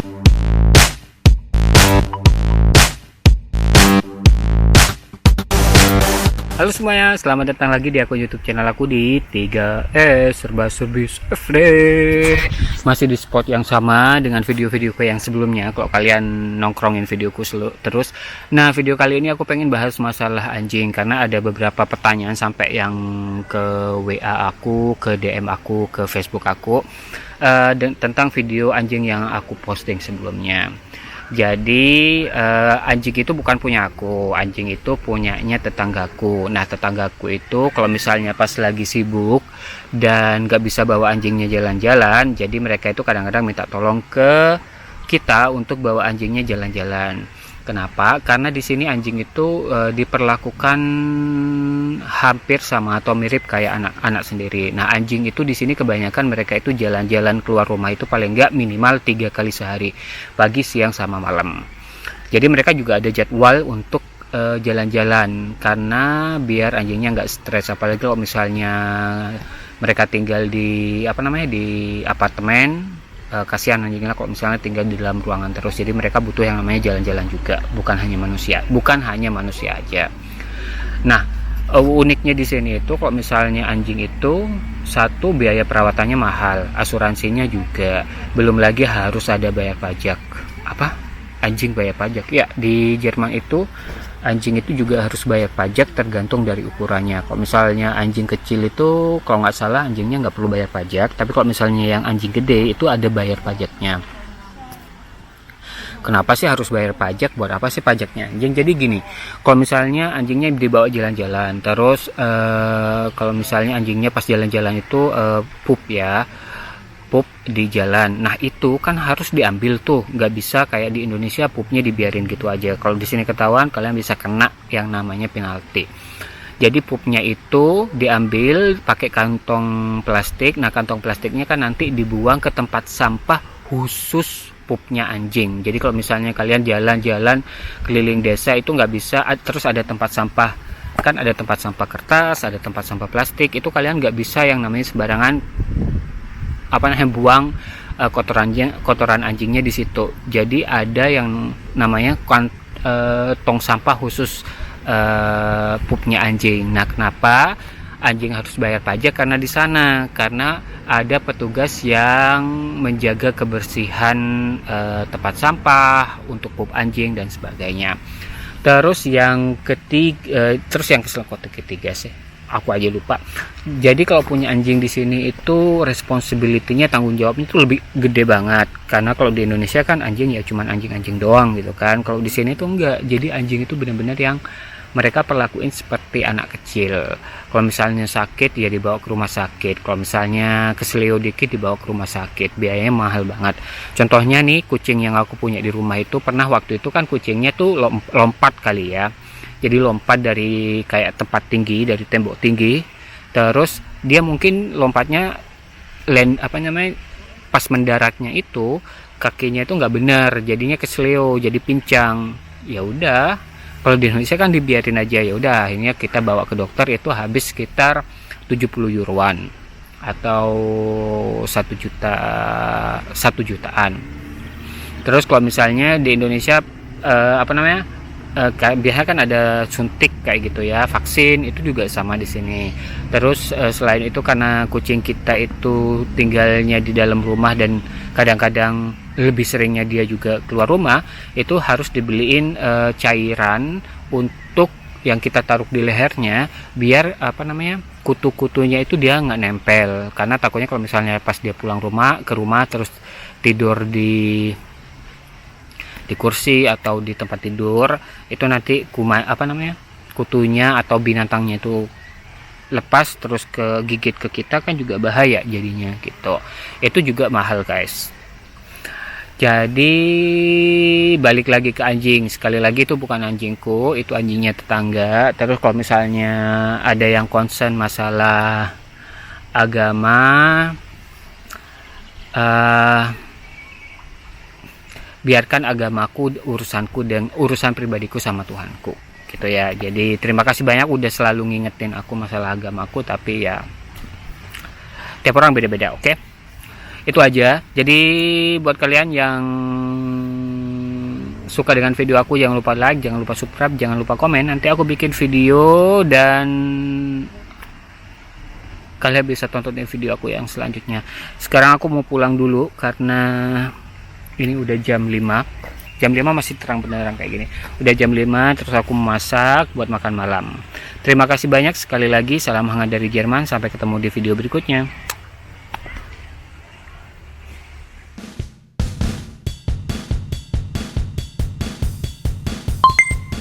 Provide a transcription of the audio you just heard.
Halo semuanya, selamat datang lagi di akun YouTube channel aku di 3S Serba Service FD. Masih di spot yang sama dengan video-videoku yang sebelumnya. Kalau kalian nongkrongin videoku terus. Nah, video kali ini aku pengen bahas masalah anjing karena ada beberapa pertanyaan sampai yang ke WA aku, ke DM aku, ke Facebook aku tentang video anjing yang aku posting sebelumnya. Jadi anjing itu bukan punya aku, anjing itu punyanya tetanggaku. Nah, tetanggaku itu kalau misalnya pas lagi sibuk dan gak bisa bawa anjingnya jalan-jalan, jadi mereka itu kadang-kadang minta tolong ke kita untuk bawa anjingnya jalan-jalan. Kenapa? Karena di sini anjing itu diperlakukan hampir sama atau mirip kayak anak-anak sendiri. Nah, anjing itu di sini kebanyakan mereka itu jalan-jalan keluar rumah itu paling enggak minimal 3 kali sehari, pagi, siang, sama malam. Jadi mereka juga ada jadwal untuk jalan-jalan karena biar anjingnya nggak stres. Apalagi kalau misalnya mereka tinggal di di apartemen. Kasihan anjingnya kalau misalnya tinggal di dalam ruangan terus, jadi mereka butuh yang namanya jalan-jalan juga, bukan hanya manusia aja. Nah, uniknya di sini itu kalau misalnya anjing itu satu, biaya perawatannya mahal, asuransinya juga, belum lagi harus ada bayar pajak. Apa? Anjing bayar pajak? Ya, di Jerman itu anjing itu juga harus bayar pajak tergantung dari ukurannya. Kalau misalnya anjing kecil itu kalau nggak salah anjingnya nggak perlu bayar pajak, tapi kalau misalnya yang anjing gede itu ada bayar pajaknya. Kenapa sih harus bayar pajak? Buat apa sih pajaknya anjing? Jadi gini, kalau misalnya anjingnya dibawa jalan-jalan, terus kalau misalnya anjingnya pas jalan-jalan itu pup di jalan, nah itu kan harus diambil tuh, nggak bisa kayak di Indonesia pupnya dibiarin gitu aja. Kalau di sini ketahuan, kalian bisa kena yang namanya penalti. Jadi pupnya itu diambil pakai kantong plastik. Nah, kantong plastiknya kan nanti dibuang ke tempat sampah khusus pupnya anjing. Jadi kalau misalnya kalian jalan-jalan keliling desa itu nggak bisa terus ada tempat sampah, kan ada tempat sampah kertas, ada tempat sampah plastik, itu kalian nggak bisa yang namanya sembarangan buang kotoran anjingnya di situ. Jadi ada yang namanya tong sampah khusus pupnya anjing. Nah, kenapa anjing harus bayar pajak? Karena di sana ada petugas yang menjaga kebersihan tempat sampah untuk pup anjing dan sebagainya. Terus yang ketiga sih, aku aja lupa. Jadi kalau punya anjing di sini itu responsibility-nya, tanggung jawabnya itu lebih gede banget. Karena kalau di Indonesia kan anjing ya cuman anjing-anjing doang gitu kan. Kalau di sini tuh enggak. Jadi anjing itu benar-benar yang mereka perlakuin seperti anak kecil. Kalau misalnya sakit ya dibawa ke rumah sakit. Kalau misalnya keselio dikit dibawa ke rumah sakit. Biayanya mahal banget. Contohnya nih, kucing yang aku punya di rumah itu pernah waktu itu kan kucingnya tuh lompat kali ya. Jadi lompat dari kayak tempat tinggi, dari tembok tinggi, terus dia mungkin lompatnya pas mendaratnya itu kakinya itu nggak benar, jadinya kesleo, jadi pincang. Ya udah, kalau di Indonesia kan dibiarin aja, ya udah akhirnya kita bawa ke dokter, itu habis sekitar 70 euroan atau 1 jutaan. Terus kalau misalnya di Indonesia biasanya kan ada suntik kayak gitu ya, vaksin, itu juga sama di sini. Terus selain itu karena kucing kita itu tinggalnya di dalam rumah dan kadang-kadang lebih seringnya dia juga keluar rumah, itu harus dibeliin cairan untuk yang kita taruh di lehernya biar kutu-kutunya itu dia nggak nempel. Karena takutnya kalau misalnya pas dia pulang ke rumah terus tidur di kursi atau di tempat tidur, itu nanti kutunya atau binatangnya itu lepas terus gigit ke kita, kan juga bahaya jadinya gitu. Itu juga mahal guys. Jadi balik lagi ke anjing, sekali lagi itu bukan anjingku, itu anjingnya tetangga. Terus kalau misalnya ada yang concern masalah agama, biarkan agamaku urusanku dan urusan pribadiku sama Tuhanku gitu ya. Jadi terima kasih banyak udah selalu ngingetin aku masalah agamaku, tapi ya tiap orang beda-beda. Oke, itu aja. Jadi buat kalian yang suka dengan video aku, jangan lupa like, jangan lupa subscribe, jangan lupa komen. Nanti aku bikin video dan kalian bisa tontonin video aku yang selanjutnya. Sekarang aku mau pulang dulu karena ini udah jam 5. Jam 5 masih terang benerang kayak gini. Udah jam 5, terus aku memasak buat makan malam. Terima kasih banyak sekali lagi. Salam hangat dari Jerman. Sampai ketemu di video berikutnya.